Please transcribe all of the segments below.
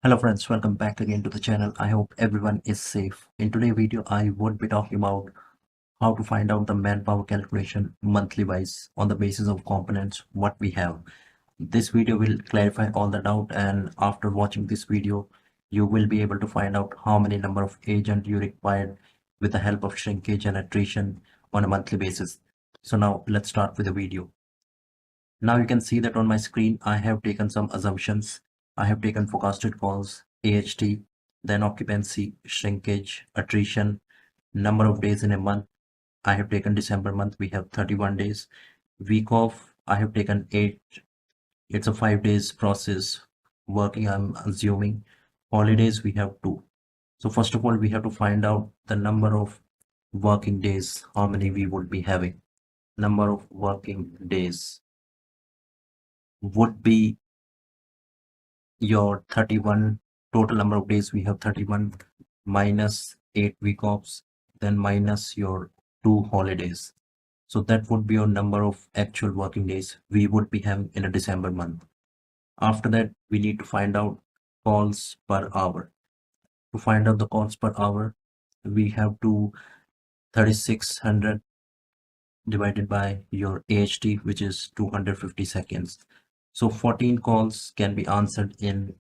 Hello friends, welcome back again to the channel. I hope everyone is safe. In today's video, I would be talking about how to find out the manpower calculation monthly wise on the basis of components what we have. This video will clarify all the doubt, and after watching this video, you will be able to find out how many number of agent you required with the help of shrinkage and attrition on a monthly basis. So now let's start with the video. Now you can see that on my screen, I have taken some assumptions. I have taken forecasted calls, AHT, then occupancy, shrinkage, attrition, number of days in a month. I have taken December month, we have 31 days. Week off, I have taken 8. It's a 5 days process working, I'm assuming. Holidays, we have 2. So first of all, we have to find out the number of working days, how many we would be having. Number of working days would be your 31 total number of days. We have 31 minus 8 week offs, then minus your 2 holidays. So that would be your number of actual working days we would be having in a December month. After that, we need to find out calls per hour. To find out the calls per hour, we have to 3600 divided by your AHT, which is 250 seconds. So 14 calls can be answered in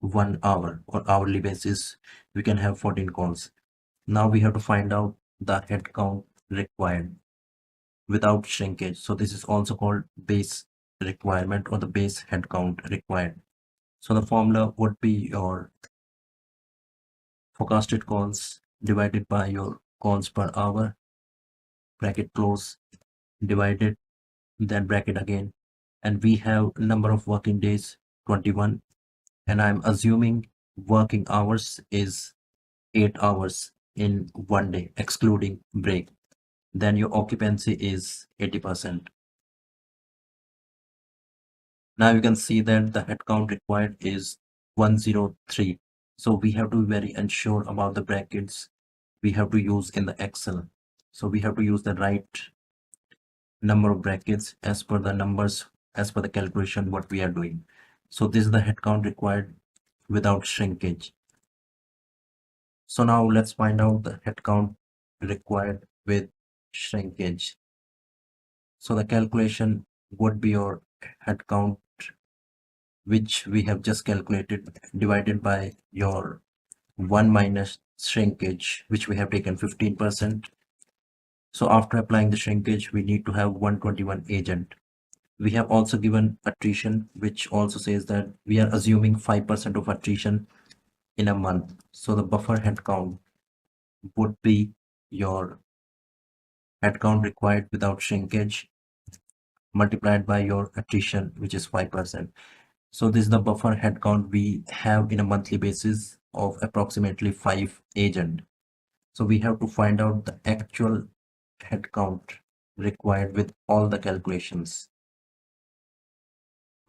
1 hour or hourly basis. We can have 14 calls. Now we have to find out the head count required without shrinkage. So this is also called base requirement or the base head count required. So the formula would be your forecasted calls divided by your calls per hour, bracket close, divided, then bracket again, and we have number of working days 21, and I'm assuming working hours is 8 hours in one day excluding break. Then your occupancy is 80%. Now you can see that the head count required is 103. So we have to be very unsure about the brackets we have to use in the Excel. So we have to use the right number of brackets as per the numbers, as per the calculation what we are doing. So this is the head count required without shrinkage. So now let's find out the head count required with shrinkage. So the calculation would be your head count, which we have just calculated, divided by your 1 minus shrinkage, which we have taken 15%. So after applying the shrinkage, we need to have 121 agent. We have also given attrition, which also says that we are assuming 5% of attrition in a month. So the buffer head count would be your head count required without shrinkage multiplied by your attrition, which is 5%. So this is the buffer head count we have in a monthly basis of approximately 5 agent. So we have to find out the actual head count required with all the calculations,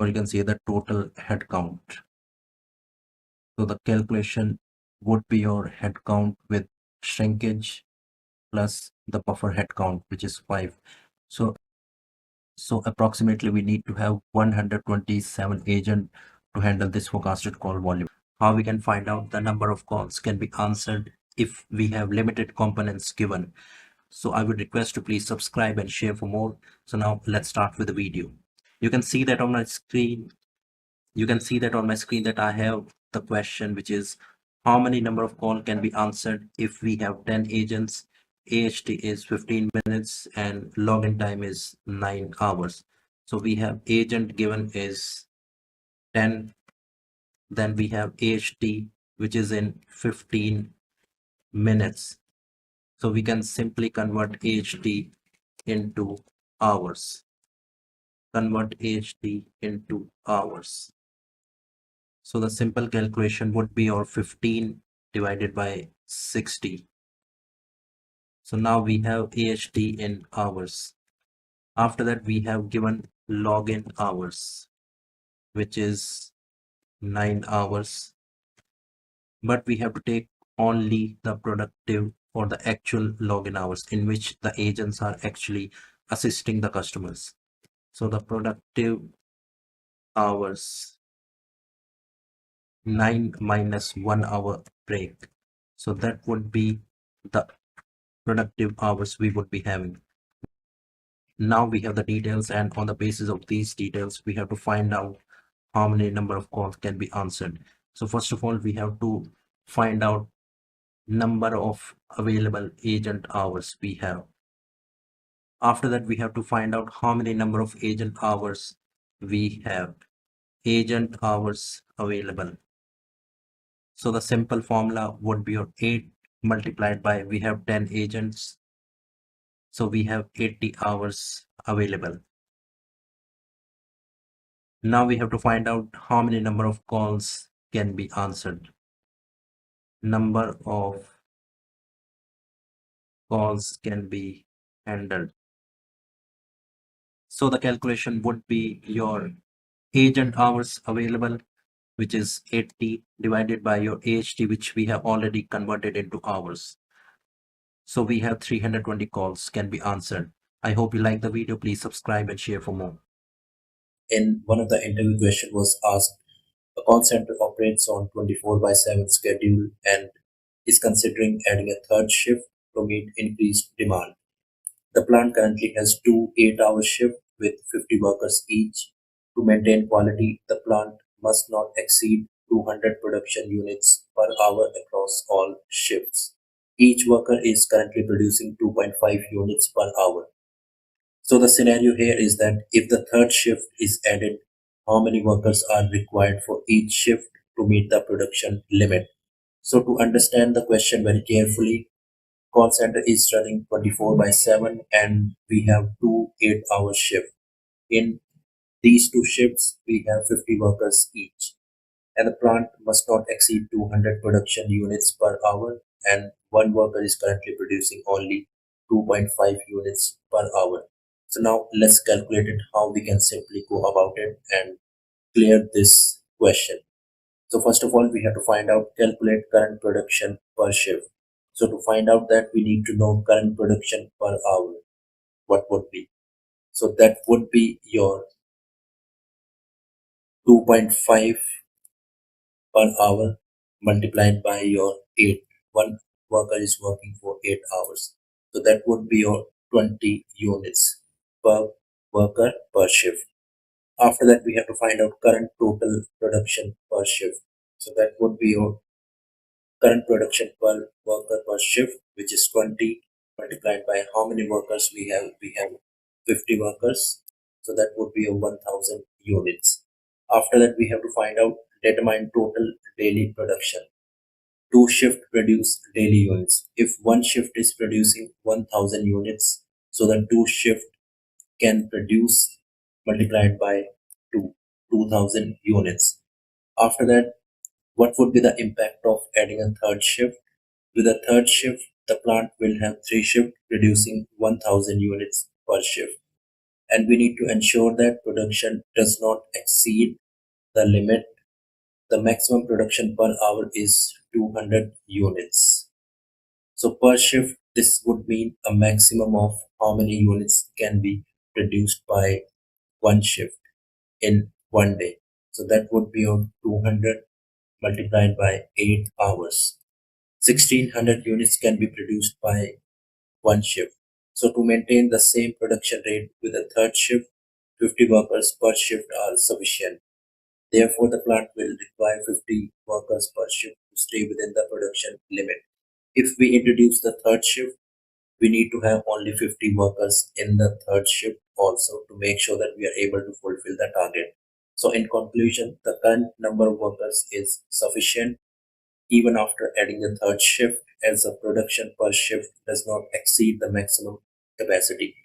or you can say the total head count. So the calculation would be your head count with shrinkage plus the buffer head count, which is 5. So approximately we need to have 127 agent to handle this forecasted call volume. How we can find out the number of calls can be answered if we have limited components given. So I would request to please subscribe and share for more. So now let's start with the video. You can see that on my screen. You can see that on my screen that I have the question, which is how many number of call can be answered if we have 10 agents. AHT is 15 minutes and login time is 9 hours. So we have agent given is 10. Then we have AHT, which is in 15 minutes. So we can simply convert AHT into hours. Convert AHT into hours. So the simple calculation would be your 15 divided by 60. So now we have AHT in hours. After that, we have given login hours, which is 9 hours. But we have to take only the productive or the actual login hours in which the agents are actually assisting the customers. So the productive hours 9 minus 1 hour break. So that would be the productive hours we would be having. Now we have the details, and on the basis of these details, we have to find out how many number of calls can be answered. So first of all, we have to find out number of available agent hours we have. After that, we have to find out how many number of agent hours we have. Agent hours available. So the simple formula would be your 8 multiplied by, we have 10 agents. So we have 80 hours available. Now we have to find out how many number of calls can be answered. Number of calls can be handled. So the calculation would be your agent hours available, which is 80 divided by your AHT, which we have already converted into hours. So we have 320 calls can be answered. I hope you like the video. Please subscribe and share for more. In one of the interview question was asked, a call center operates on 24 by 7 schedule and is considering adding a third shift to meet increased demand. The plant currently has two 8-hour shifts with 50 workers each. To maintain quality, the plant must not exceed 200 production units per hour across all shifts. Each worker is currently producing 2.5 units per hour. So the scenario here is that if the third shift is added, how many workers are required for each shift to meet the production limit? So to understand the question very carefully, call center is running 24 by 7 and we have two 8-hour shifts. In these two shifts, we have 50 workers each. And the plant must not exceed 200 production units per hour, and one worker is currently producing only 2.5 units per hour. So now let's calculate it how we can simply go about it and clear this question. So first of all, we have to find out calculate current production per shift. So to find out that, we need to know current production per hour. What would be? So that would be your 2.5 per hour multiplied by your 8. One worker is working for 8 hours. So that would be your 20 units per worker per shift. After that, we have to find out current total production per shift. So that would be your current production per worker per shift, which is 20 multiplied by how many workers we have. We have 50 workers. So that would be a 1000 units. After that, we have to find out determine total daily production. Two shift produce daily units. If one shift is producing 1000 units, so the two shift can produce multiplied by 2, 2000 units. After that, what would be the impact of adding a third shift? With a third shift, the plant will have three shifts producing 1000 units per shift. And we need to ensure that production does not exceed the limit. The maximum production per hour is 200 units. So per shift, this would mean a maximum of how many units can be produced by one shift in one day. So that would be on 200 multiplied by 8 hours. 1600 units can be produced by one shift. So to maintain the same production rate with a third shift, 50 workers per shift are sufficient. Therefore, the plant will require 50 workers per shift to stay within the production limit. If we introduce the third shift, we need to have only 50 workers in the third shift also to make sure that we are able to fulfill the target. So in conclusion, the current number of workers is sufficient even after adding the third shift, as the production per shift does not exceed the maximum capacity.